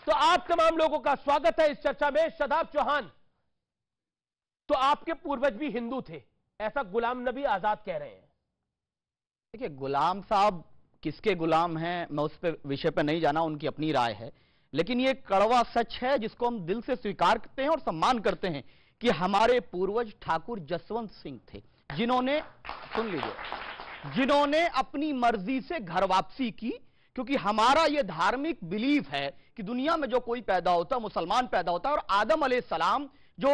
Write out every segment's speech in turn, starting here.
तो आप तमाम लोगों का स्वागत है इस चर्चा में। शादाब चौहान, तो आपके पूर्वज भी हिंदू थे, ऐसा गुलाम नबी आजाद कह रहे हैं। देखिए, गुलाम साहब किसके गुलाम हैं, मैं उस पे विषय पे नहीं जाना, उनकी अपनी राय है। लेकिन ये कड़वा सच है जिसको हम दिल से स्वीकार करते हैं और सम्मान करते हैं कि हमारे पूर्वज ठाकुर जसवंत सिंह थे, जिन्होंने, सुन लीजिए, जिन्होंने अपनी मर्जी से घर वापसी की। क्योंकि हमारा यह धार्मिक बिलीफ है कि दुनिया में जो कोई पैदा होता है, मुसलमान पैदा होता है, और आदम अलैहिस्सलाम जो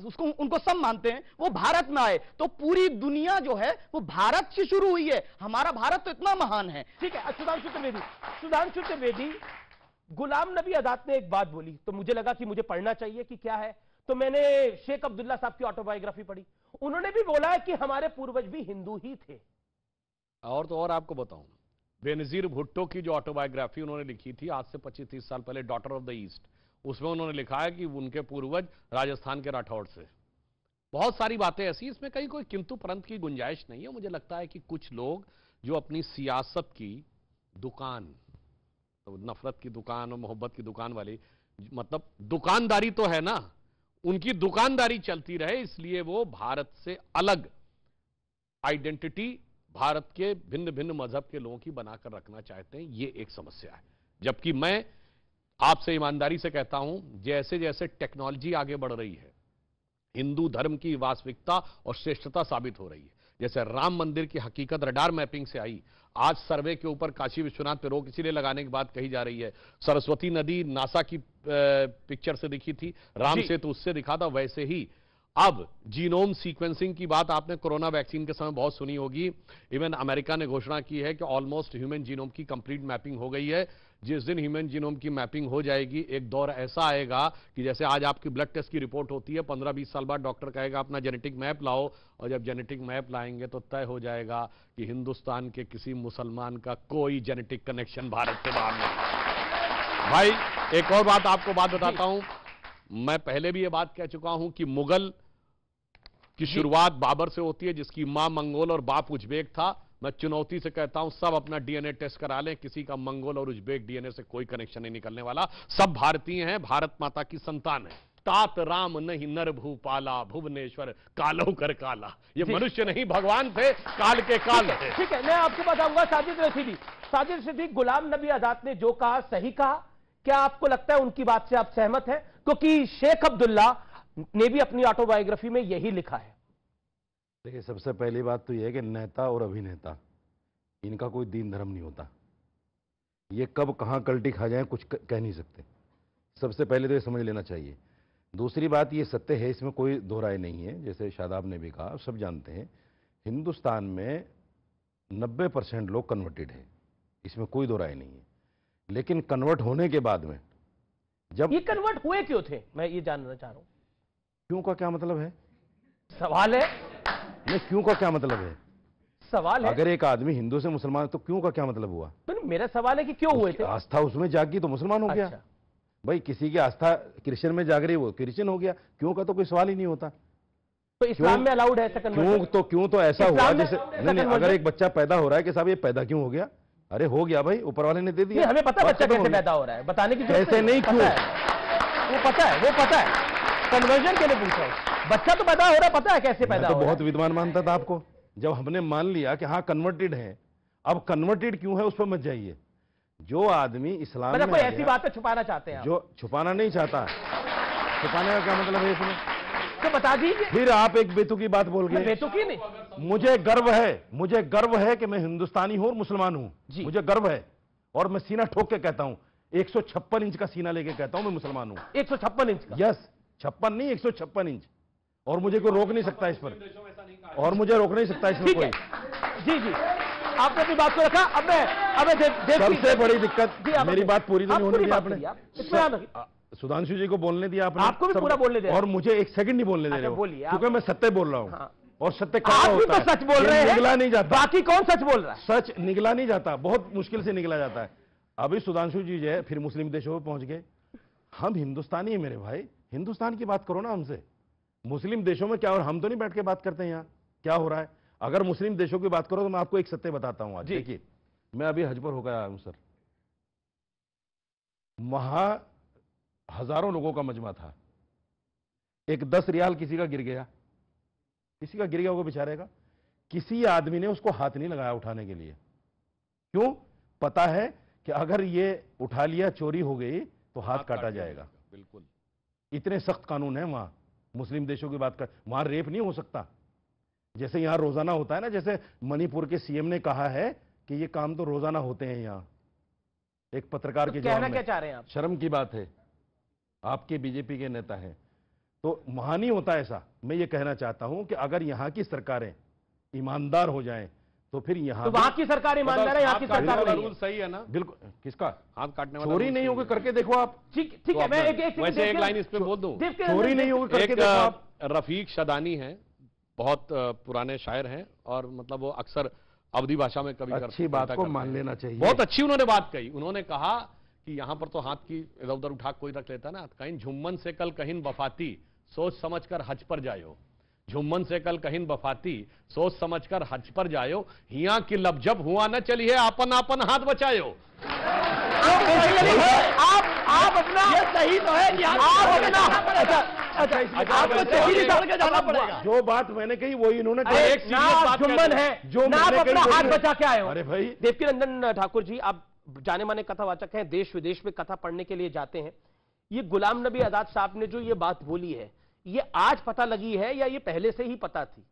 उसको उनको सब मानते हैं, वो भारत में आए, तो पूरी दुनिया जो है वो भारत से शुरू हुई है। हमारा भारत तो इतना महान है। ठीक है, सुधांशु त्रिवेदी, गुलाम नबी आजाद ने एक बात बोली तो मुझे लगा कि मुझे पढ़ना चाहिए कि क्या है, तो मैंने शेख अब्दुल्ला साहब की ऑटोबायोग्राफी पढ़ी। उन्होंने भी बोला है कि हमारे पूर्वज भी हिंदू ही थे। और तो और आपको बताऊं, बेनजीर भुट्टो की जो ऑटोबायोग्राफी उन्होंने लिखी थी आज से 25-30 साल पहले, डॉटर ऑफ द ईस्ट, उसमें उन्होंने लिखा है कि उनके पूर्वज राजस्थान के राठौड़ से। बहुत सारी बातें ऐसी, इसमें कहीं कोई किंतु परंतु की गुंजाइश नहीं है। मुझे लगता है कि कुछ लोग जो अपनी सियासत की दुकान, तो नफरत की दुकान और मोहब्बत की दुकान वाली, मतलब दुकानदारी तो है ना, उनकी दुकानदारी चलती रहे, इसलिए वो भारत से अलग आइडेंटिटी भारत के भिन्न भिन्न मजहब के लोगों की बनाकर रखना चाहते हैं। ये एक समस्या है। जबकि मैं आपसे ईमानदारी से कहता हूं, जैसे जैसे टेक्नोलॉजी आगे बढ़ रही है, हिंदू धर्म की वास्तविकता और श्रेष्ठता साबित हो रही है। जैसे राम मंदिर की हकीकत रडार मैपिंग से आई, आज सर्वे के ऊपर काशी विश्वनाथ पे रोक इसीलिए लगाने की बात कही जा रही है। सरस्वती नदी नासा की पिक्चर से दिखी थी, राम सेतु उससे दिखा था। वैसे ही अब जीनोम सीक्वेंसिंग की बात आपने कोरोना वैक्सीन के समय बहुत सुनी होगी। इवन अमेरिका ने घोषणा की है कि ऑलमोस्ट ह्यूमन जीनोम की कंप्लीट मैपिंग हो गई है। जिस दिन ह्यूमन जीनोम की मैपिंग हो जाएगी, एक दौर ऐसा आएगा कि जैसे आज आपकी ब्लड टेस्ट की रिपोर्ट होती है, 15-20 साल बाद डॉक्टर कहेगा अपना जेनेटिक मैप लाओ, और जब जेनेटिक मैप लाएंगे तो तय हो जाएगा कि हिंदुस्तान के किसी मुसलमान का कोई जेनेटिक कनेक्शन भारत से बाहर नहीं। भाई एक और बात आपको बताता हूं, मैं पहले भी ये बात कह चुका हूं कि मुगल की शुरुआत बाबर से होती है, जिसकी मां मंगोल और बाप उज्बेक था। मैं चुनौती से कहता हूं, सब अपना डीएनए टेस्ट करा लें, किसी का मंगोल और उज्बेक डीएनए से कोई कनेक्शन नहीं निकलने वाला। सब भारतीय हैं, भारत माता की संतान है। तात राम नहीं नर भूपाला, भुवनेश्वर कालो कर काला। ये मनुष्य नहीं भगवान थे, काल के काल थे। ठीक है, मैं आपको बताऊंगा साजिद रशीदी, गुलाम नबी आजाद ने जो कहा सही कहा। क्या आपको लगता है उनकी बात से आप सहमत हैं? क्योंकि शेख अब्दुल्ला ने भी अपनी ऑटोबायोग्राफी में यही लिखा है। देखिए, सबसे पहली बात तो यह है कि नेता और अभिनेता, इनका कोई दीन धर्म नहीं होता। ये कब कहां कल्टी खा जाए कुछ कह नहीं सकते। सबसे पहले तो ये समझ लेना चाहिए। दूसरी बात, ये सत्य है, इसमें कोई दो राय नहीं है। जैसे शादाब ने भी कहा, सब जानते हैं हिंदुस्तान में 90% लोग कन्वर्टेड है, इसमें कोई दो राय नहीं है। लेकिन कन्वर्ट होने के बाद में जब ये कन्वर्ट हुए क्यों थे, मैं ये जानना चाह रहा हूं। क्यों का क्या मतलब है? सवाल है। नहीं, क्यों का क्या मतलब है? सवाल है। अगर एक आदमी हिंदू से मुसलमान, तो क्यों का क्या मतलब हुआ? तो मेरा सवाल है कि क्यों हुए थे? आस्था उसमें जागी तो मुसलमान हो गया। भाई, किसी की आस्था क्रिश्चियन में जाग रही, वो क्रिश्चियन हो गया। क्यों का तो कोई सवाल ही नहीं होता। तो इस्लाम में अलाउड है ऐसा कन्वर्ट? क्यों तो ऐसा हुआ जैसे नहीं, अगर एक बच्चा पैदा हो रहा है कि साहब ये पैदा क्यों हो गया, अरे हो गया भाई, ऊपर वाले ने दे दिया। हमें पता बच्चा कैसे पैदा हो रहा है, बताने की कैसे नहीं, क्यों वो पता है। कन्वर्जन के लिए पूछा, बच्चा तो पैदा हो रहा है, पता है कैसे पैदा हो रहा है। बहुत विद्वान मानता था आपको। जब हमने मान लिया कि हाँ कन्वर्टेड है, अब कन्वर्टेड क्यों है उस पर मत जाइए। जो आदमी इस्लाम में कोई ऐसी बातें छुपाना चाहते हैं, जो छुपाना नहीं चाहता, छुपाने का क्या मतलब है इसमें? तो बता दीजिए। फिर आप एक बेतुकी बात बोल गए। बेतुकी नहीं, मुझे गर्व है कि मैं हिंदुस्तानी हूं और मुसलमान हूं। मुझे गर्व है, और मैं सीना ठोक के कहता हूं, 156 इंच का सीना लेके कहता हूं मैं मुसलमान हूं। 156 इंच का? यस, 56 नहीं, 156 इंच। और मुझे कोई रोक नहीं सकता इस पर, और मुझे रोक नहीं सकता इसमें कोई। जी, आपने अपनी बात को रखा। अब सबसे बड़ी दिक्कत, मेरी बात पूरी तो नहीं होने दी आपने। सुधांशु जी को बोलने दिया आपने, आपको भी पूरा बोलने दिया, और मुझे एक सेकंड नहीं बोलने दे रहे हो, क्योंकि मैं सत्य बोल रहा हूं। और सत्य क्या होता है? सच बोल रहे हैं, निगला नहीं जाता। बाकी कौन सच बोल रहा है? सच निगला नहीं जाता, बहुत मुश्किल से निगला जाता है। अभी सुधांशु जी जो है फिर मुस्लिम देशों में पहुंच गए। हम हिंदुस्तानी है मेरे भाई, हिंदुस्तान की बात करो ना हमसे। मुस्लिम देशों में क्या, और हम तो नहीं बैठ के बात करते हैं यहाँ क्या हो रहा है। अगर मुस्लिम देशों की बात करो तो मैं आपको एक सत्य बताता हूं आज। देखिए, मैं अभी हज पर होकर आया हूं सर। वहां हजारों लोगों का मजमा था। एक 10 रियाल किसी का गिर गया होगा बेचारे का, किसी आदमी ने उसको हाथ नहीं लगाया उठाने के लिए। क्यों? पता है कि अगर ये उठा लिया, चोरी हो गई तो हाथ काटा जाएगा। बिल्कुल, इतने सख्त कानून है वहां। मुस्लिम देशों की बात कर, वहां रेप नहीं हो सकता जैसे यहां रोजाना होता है ना। जैसे मणिपुर के सीएम ने कहा है कि ये काम तो रोजाना होते हैं यहां। एक पत्रकार के कहना जवाब क्या में, चाह रहे हैं आप? शर्म की बात है, आपके बीजेपी के नेता हैं, तो वहां नहीं होता ऐसा। मैं ये कहना चाहता हूं कि अगर यहां की सरकारें ईमानदार हो जाएं तो फिर यहां तो वहां की सरकार ईमानदार है, यहाँ की सरकार नहीं रूल है। सही है ना? बिल्कुल। किसका? हाथ काटने वाला चोरी rule नहीं सही होगी, है। करके देखो आप। ठीक है, मैं वैसे एक लाइन इस पे बोल दूं, चोरी नहीं होगी, करके एक देखो आप। रफीक शदानी हैं, बहुत पुराने शायर हैं, और मतलब वो अक्सर अवधी भाषा में कभी अच्छी बात को मान लेना चाहिए। बहुत अच्छी उन्होंने बात कही। उन्होंने कहा कि यहां पर तो हाथ की इधर उधर उठा कोई रख लेता ना, कहीं झुम्मन से कल कहीं बफाती, सोच समझकर हज पर जायो। झुम्मन से कल कहीं बफाती, सोच समझकर हज पर जायो। हिया की लबजब हुआ न चलिए, आपन आपन हाथ बचायो। आप अपना, ये सही तो है कि आप अपना, आपको सही निकाल के जाना पड़ेगा। जो बात मैंने कही वही इन्होंने अरे कही। एक ना serious आप बात जुम्मन कहते है, जो ना आप मैंने अपना कही हाथ वही- बचा के आए हो। अरे भाई, देवकी नंदन ठाकुर जी, आप जाने माने कथावाचक हैं, देश विदेश में कथा पढ़ने के लिए जाते हैं। ये गुलाम नबी आजाद साहब ने जो ये बात बोली है, ये आज पता लगी है या ये पहले से ही पता थी?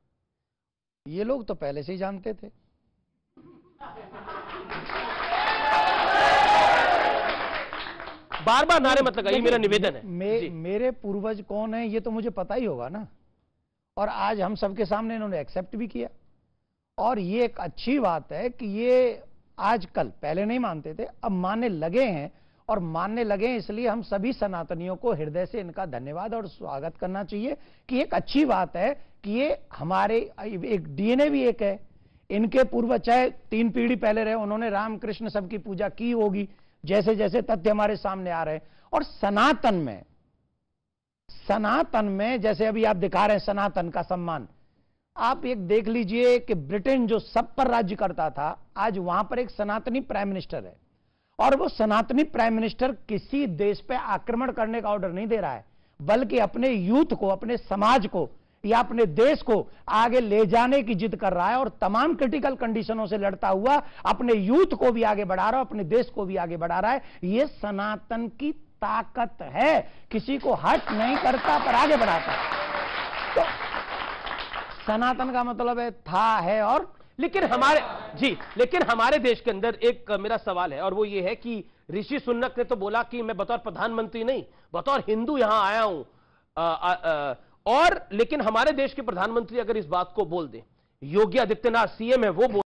ये लोग तो पहले से ही जानते थे। बार बार नारे मत लगाइए, मेरा निवेदन है। जी। मेरे पूर्वज कौन है ये तो मुझे पता ही होगा ना, और आज हम सबके सामने इन्होंने एक्सेप्ट भी किया। और ये एक अच्छी बात है कि ये आजकल, पहले नहीं मानते थे, अब मानने लगे हैं। और मानने लगे हैं, इसलिए हम सभी सनातनियों को हृदय से इनका धन्यवाद और स्वागत करना चाहिए कि एक अच्छी बात है कि ये हमारे एक डीएनए भी एक है। इनके पूर्वज चाहे 3 पीढ़ी पहले रहे, उन्होंने राम कृष्ण सबकी पूजा की होगी, जैसे जैसे तथ्य हमारे सामने आ रहे हैं। और सनातन में जैसे अभी आप दिखा रहे हैं सनातन का सम्मान, आप एक देख लीजिए कि ब्रिटेन जो सब पर राज्य करता था, आज वहां पर एक सनातनी प्राइम मिनिस्टर है। और वो सनातनी प्राइम मिनिस्टर किसी देश पे आक्रमण करने का ऑर्डर नहीं दे रहा है, बल्कि अपने यूथ को, अपने समाज को या अपने देश को आगे ले जाने की जिद कर रहा है। और तमाम क्रिटिकल कंडीशनों से लड़ता हुआ अपने यूथ को भी आगे बढ़ा रहा है, अपने देश को भी आगे बढ़ा रहा है। ये सनातन की ताकत है, किसी को हट नहीं करता पर आगे बढ़ाता है। तो सनातन का मतलब है और लेकिन हमारे देश के अंदर एक मेरा सवाल है, और वो ये है कि ऋषि सुनक ने तो बोला कि मैं बतौर प्रधानमंत्री नहीं, बतौर हिंदू यहां आया हूं। और लेकिन हमारे देश के प्रधानमंत्री अगर इस बात को बोल दें, योगी आदित्यनाथ सीएम है, वो